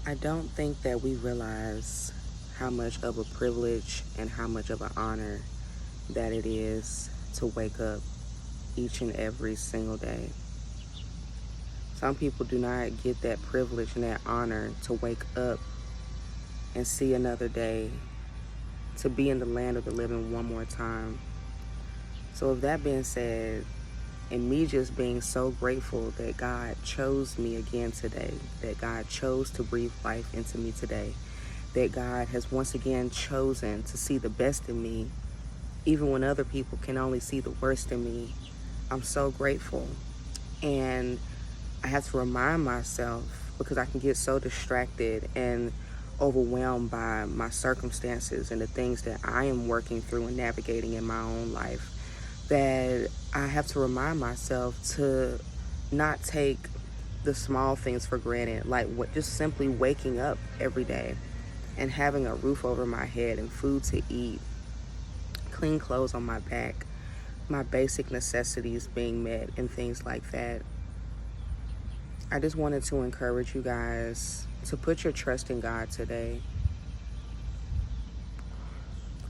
I don't think that we realize how much of a privilege and how much of an honor that it is to wake up each and every single day. Some people do not get that privilege and that honor to wake up and see another day, to be in the land of the living one more time. So, with that being said, and me just being so grateful that God chose me again today, that God chose to breathe life into me today, that God has once again chosen to see the best in me, even when other people can only see the worst in me. I'm so grateful. And I have to remind myself, because I can get so distracted and overwhelmed by my circumstances and the things that I am working through and navigating in my own life, that I have to remind myself to not take the small things for granted, like what, just simply waking up every day and having a roof over my head and food to eat, clean clothes on my back, my basic necessities being met, and things like that. I just wanted to encourage you guys to put your trust in God today.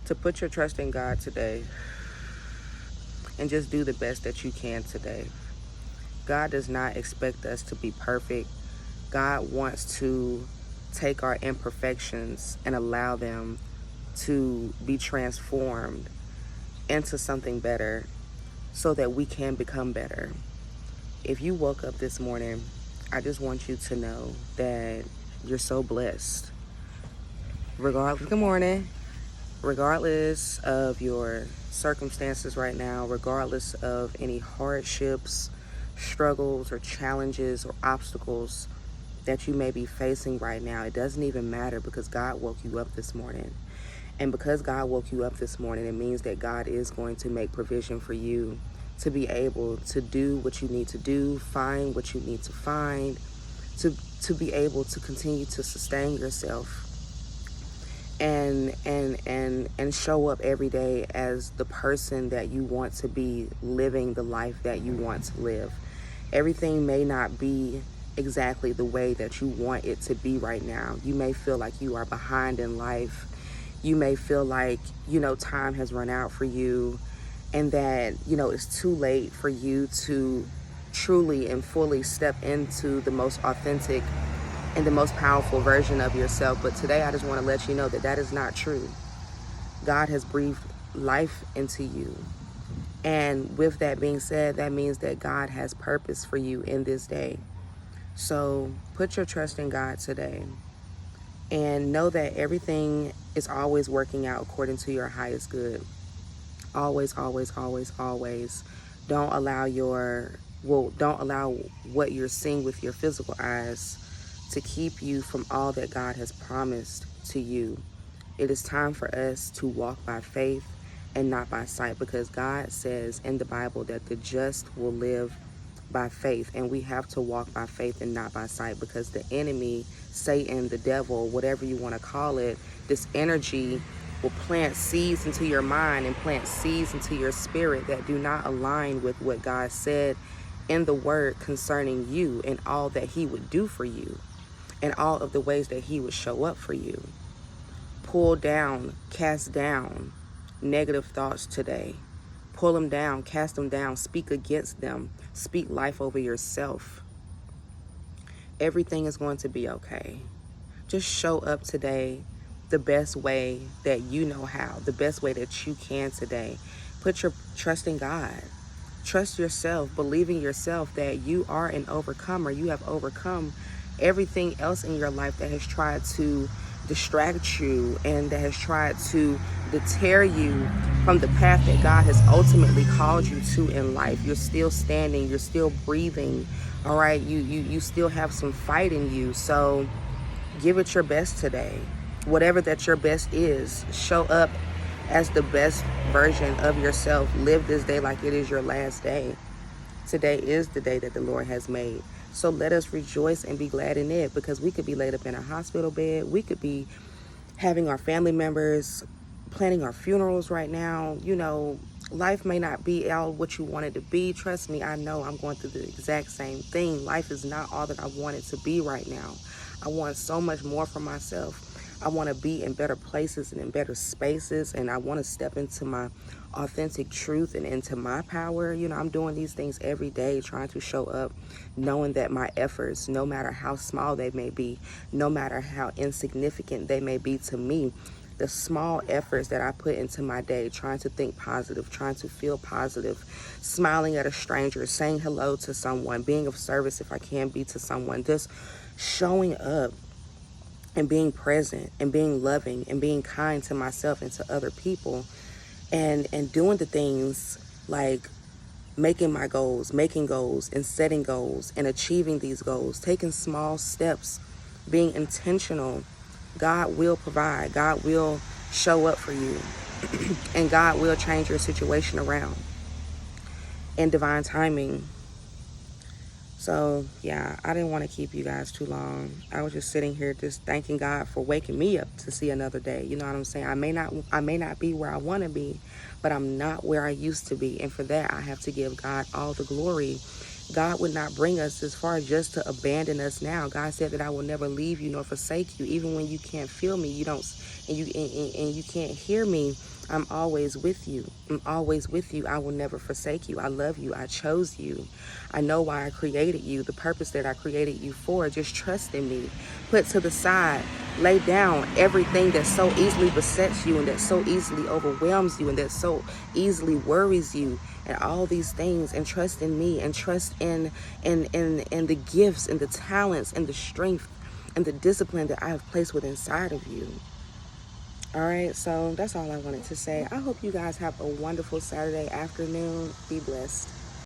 To put your trust in God today and just do the best that you can today. God does not expect us to be perfect. God wants to take our imperfections and allow them to be transformed into something better so that we can become better. If you woke up this morning, I just want you to know that you're so blessed. Regardless, good morning. Regardless of your circumstances right now, regardless of any hardships, struggles, or challenges or obstacles that you may be facing right now, it doesn't even matter because God woke you up this morning. And because God woke you up this morning, it means that God is going to make provision for you to be able to do what you need to do, find what you need to find, to be able to continue to sustain yourself and show up every day as the person that you want to be, living the life that you want to live. Everything may not be exactly the way that you want it to be right now. You may feel like you are behind in life. You may feel like, time has run out for you, and that, it's too late for you to truly and fully step into the most authentic and the most powerful version of yourself. But today I just want to let you know that that is not true. God has breathed life into you. And with that being said, that means that God has purpose for you in this day. So put your trust in God today and know that everything is always working out according to your highest good. Always, always, always, always. Don't allow what you're seeing with your physical eyes to keep you from all that God has promised to you. It is time for us to walk by faith and not by sight, because God says in the Bible that the just will live by faith, and we have to walk by faith and not by sight, because the enemy, Satan, the devil, whatever you want to call it, this energy will plant seeds into your mind and plant seeds into your spirit that do not align with what God said in the word concerning you and all that he would do for you and all of the ways that he would show up for you. Pull down, cast down negative thoughts today. Pull them down, cast them down, speak against them, speak life over yourself. Everything is going to be okay. Just show up today the best way that you know how, the best way that you can today. Put your trust in God. Trust yourself, believe in yourself that you are an overcomer. You have overcome everything else in your life that has tried to distract you and that has tried to deter you from the path that God has ultimately called you to in life. You're still standing, you're still breathing, all right? You still have some fight in you, so give it your best today. Whatever that your best is, show up as the best version of yourself. Live this day like it is your last day. Today is the day that the Lord has made. So let us rejoice and be glad in it, because we could be laid up in a hospital bed. We could be having our family members planning our funerals right now. Life may not be all what you want it to be. Trust me, I know I'm going through the exact same thing. Life is not all that I want it to be right now. I want so much more for myself. I want to be in better places and in better spaces, and I want to step into my authentic truth and into my power. You know, I'm doing these things every day, trying to show up, knowing that my efforts, no matter how small they may be, no matter how insignificant they may be to me, the small efforts that I put into my day, trying to think positive, trying to feel positive, smiling at a stranger, saying hello to someone, being of service if I can be to someone, just showing up and being present and being loving and being kind to myself and to other people, and doing the things like making my goals, making goals and setting goals and achieving these goals, taking small steps, being intentional. God will provide. God will show up for you. And God will change your situation around in divine timing. So, yeah, I didn't want to keep you guys too long. I was just sitting here just thanking God for waking me up to see another day. You know what I'm saying? I may not be where I want to be, but I'm not where I used to be. And for that, I have to give God all the glory. God would not bring us this far just to abandon us now. God said that I will never leave you nor forsake you. Even when you can't feel me, and you can't hear me, I'm always with you. I'm always with you. I will never forsake you. I love you. I chose you. I know why I created you, the purpose that I created you for. Just trust in me. Put to the side, lay down everything that so easily besets you and that so easily overwhelms you and that so easily worries you, and all these things, and trust in me, and trust in the gifts and the talents and the strength and the discipline that I have placed within inside of you. All right, so that's all I wanted to say. I hope you guys have a wonderful Saturday afternoon. Be blessed.